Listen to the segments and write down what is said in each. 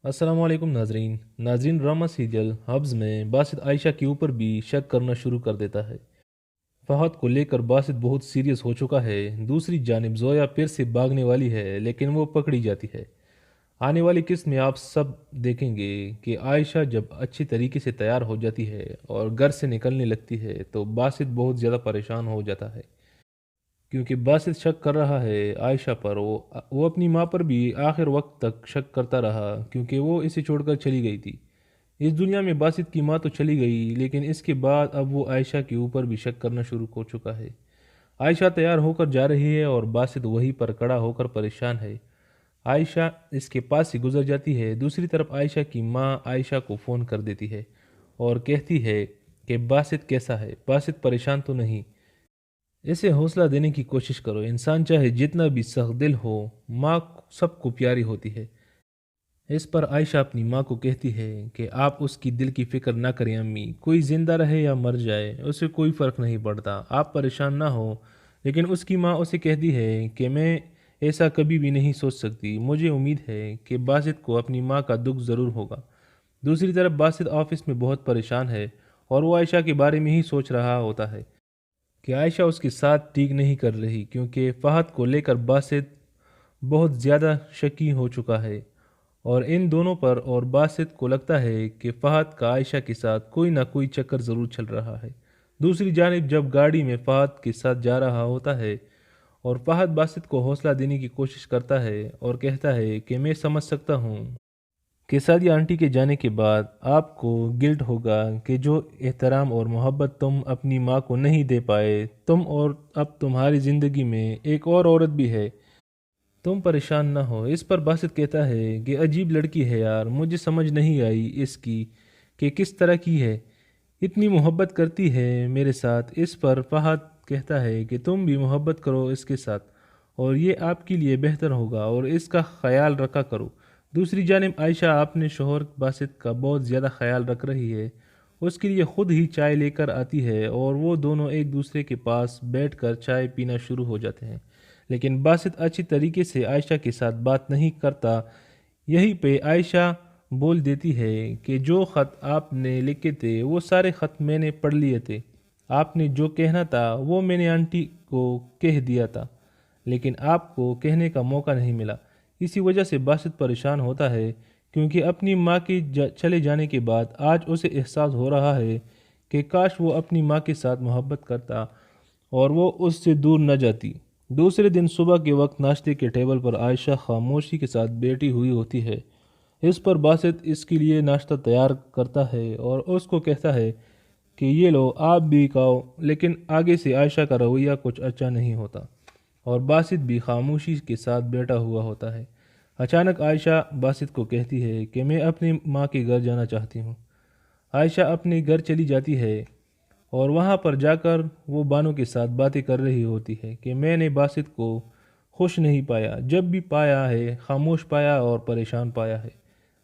अस्सलाम वालेकुम नाजरीन ड्रामा सीरियल हब्स में बासित आयशा के ऊपर भी शक करना शुरू कर देता है। फहद को लेकर बासित बहुत सीरियस हो चुका है। दूसरी जानिब जोया फिर से भागने वाली है लेकिन वो पकड़ी जाती है। आने वाली किस्त में आप सब देखेंगे कि आयशा जब अच्छी तरीके से तैयार हो जाती है और घर से निकलने लगती है तो बासित बहुत ज़्यादा परेशान हो जाता है, क्योंकि बासित शक कर रहा है आयशा पर। वो अपनी माँ पर भी आखिर वक्त तक शक करता रहा, क्योंकि वो इसे छोड़कर चली गई थी। इस दुनिया में बासित की माँ तो चली गई, लेकिन इसके बाद अब वो आयशा के ऊपर भी शक करना शुरू हो चुका है। आयशा तैयार होकर जा रही है और बासित वहीं पर खड़ा होकर परेशान है। आयशा इसके पास से गुजर जाती है। दूसरी तरफ आयशा की माँ आयशा को फ़ोन कर देती है और कहती है कि बासित कैसा है। बासित परेशान तो नहीं, इसे हौसला देने की कोशिश करो। इंसान चाहे जितना भी सख्त दिल हो, माँ सबको प्यारी होती है। इस पर आयशा अपनी माँ को कहती है कि आप उसकी दिल की फिक्र ना करें अम्मी, कोई जिंदा रहे या मर जाए उसे कोई फ़र्क नहीं पड़ता, आप परेशान ना हो। लेकिन उसकी माँ उसे कहती है कि मैं ऐसा कभी भी नहीं सोच सकती, मुझे उम्मीद है कि बासित को अपनी माँ का दुख ज़रूर होगा। दूसरी तरफ बासित ऑफिस में बहुत परेशान है और वो आयशा के बारे में ही सोच रहा होता है कि आयशा उसके साथ ठीक नहीं कर रही, क्योंकि फ़हद को लेकर बासित बहुत ज़्यादा शकी हो चुका है और इन दोनों पर। और बासित को लगता है कि फ़हद का आयशा के साथ कोई ना कोई चक्कर ज़रूर चल रहा है। दूसरी जानिब जब गाड़ी में फ़हद के साथ जा रहा होता है और फ़हद बासित को हौसला देने की कोशिश करता है और कहता है कि मैं समझ सकता हूँ कि सादिया आंटी के जाने के बाद आपको गिल्ट होगा कि जो एहतराम और मोहब्बत तुम अपनी माँ को नहीं दे पाए तुम, और अब तुम्हारी ज़िंदगी में एक और औरत भी है, तुम परेशान ना हो। इस पर बासित कहता है कि अजीब लड़की है यार, मुझे समझ नहीं आई इसकी कि किस तरह की है, इतनी मोहब्बत करती है मेरे साथ। इस पर फहद कहता है कि तुम भी मोहब्बत करो इसके साथ और ये आपके लिए बेहतर होगा और इसका ख्याल रखा करो। दूसरी जानिब आयशा अपने शोहर बासित का बहुत ज़्यादा ख्याल रख रही है। उसके लिए खुद ही चाय लेकर आती है और वो दोनों एक दूसरे के पास बैठकर चाय पीना शुरू हो जाते हैं। लेकिन बासित अच्छी तरीके से आयशा के साथ बात नहीं करता। यहीं पे आयशा बोल देती है कि जो ख़त आपने लिखे थे वो सारे ख़त मैंने पढ़ लिए थे, आपने जो कहना था वो मैंने आंटी को कह दिया था, लेकिन आपको कहने का मौका नहीं मिला। इसी वजह से बासित परेशान होता है, क्योंकि अपनी माँ के चले जाने के बाद आज उसे एहसास हो रहा है कि काश वो अपनी माँ के साथ मोहब्बत करता और वो उससे दूर न जाती। दूसरे दिन सुबह के वक्त नाश्ते के टेबल पर आयशा खामोशी के साथ बैठी हुई होती है। इस पर बासित इसके लिए नाश्ता तैयार करता है और उसको कहता है कि ये लो आप भी खाओ, लेकिन आगे से आयशा का रवैया कुछ अच्छा नहीं होता और बासित भी खामोशी के साथ बैठा हुआ होता है। अचानक आयशा बासित को कहती है कि मैं अपनी माँ के घर जाना चाहती हूँ। आयशा अपने घर चली जाती है और वहाँ पर जाकर वो बानो के साथ बातें कर रही होती है कि मैंने बासित को खुश नहीं पाया, जब भी पाया है खामोश पाया और परेशान पाया है।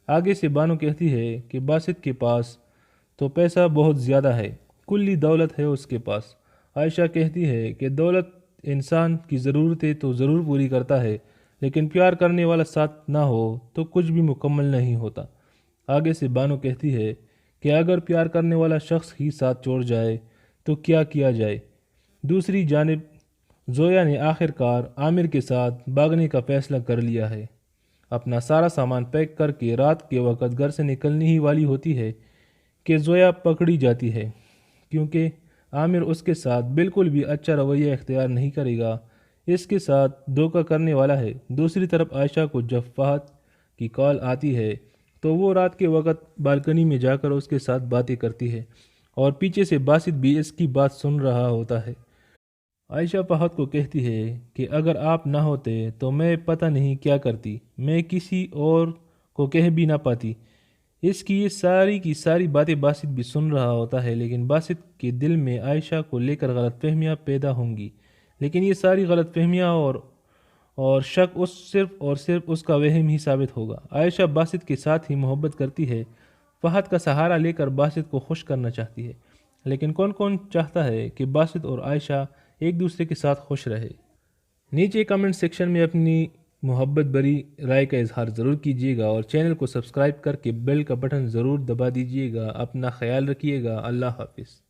आगे से बानो कहती है कि बासित के पास तो पैसा बहुत ज़्यादा है, कुल्ली दौलत है उसके पास। आयशा कहती है कि दौलत इंसान की ज़रूरतें तो ज़रूर पूरी करता है, लेकिन प्यार करने वाला साथ ना हो तो कुछ भी मुकम्मल नहीं होता। आगे से बानो कहती है कि अगर प्यार करने वाला शख्स ही साथ छोड़ जाए तो क्या किया जाए। दूसरी जानिब जोया ने आखिरकार आमिर के साथ भागने का फैसला कर लिया है। अपना सारा सामान पैक करके रात के वक़्त घर से निकलने ही वाली होती है कि जोया पकड़ी जाती है, क्योंकि आमिर उसके साथ बिल्कुल भी अच्छा रवैया इख्तियार नहीं करेगा, इसके साथ धोखा करने वाला है। दूसरी तरफ आयशा को जब फहद की कॉल आती है तो वो रात के वक़्त बालकनी में जाकर उसके साथ बातें करती है और पीछे से बासित भी इसकी बात सुन रहा होता है। आयशा फहद को कहती है कि अगर आप ना होते तो मैं पता नहीं क्या करती, मैं किसी और को कह भी ना पाती। इसकी ये सारी की सारी बातें बासित भी सुन रहा होता है, लेकिन बासित के दिल में आयशा को लेकर गलतफहमियाँ पैदा होंगी। लेकिन ये सारी गलतफहमियाँ और शक उस सिर्फ और सिर्फ उसका वहम ही साबित होगा। आयशा बासित के साथ ही मोहब्बत करती है, फहद का सहारा लेकर बासित को खुश करना चाहती है। लेकिन कौन कौन चाहता है कि बासित और आयशा एक दूसरे के साथ खुश रहे। नीचे कमेंट सेक्शन में अपनी محبت بری رائے کا اظہار ضرور کیجیے گا اور چینل کو سبسکرائب کر کے بیل کا بٹن ضرور دبا دیجیے گا۔ اپنا خیال رکھیے گا۔ اللہ حافظ۔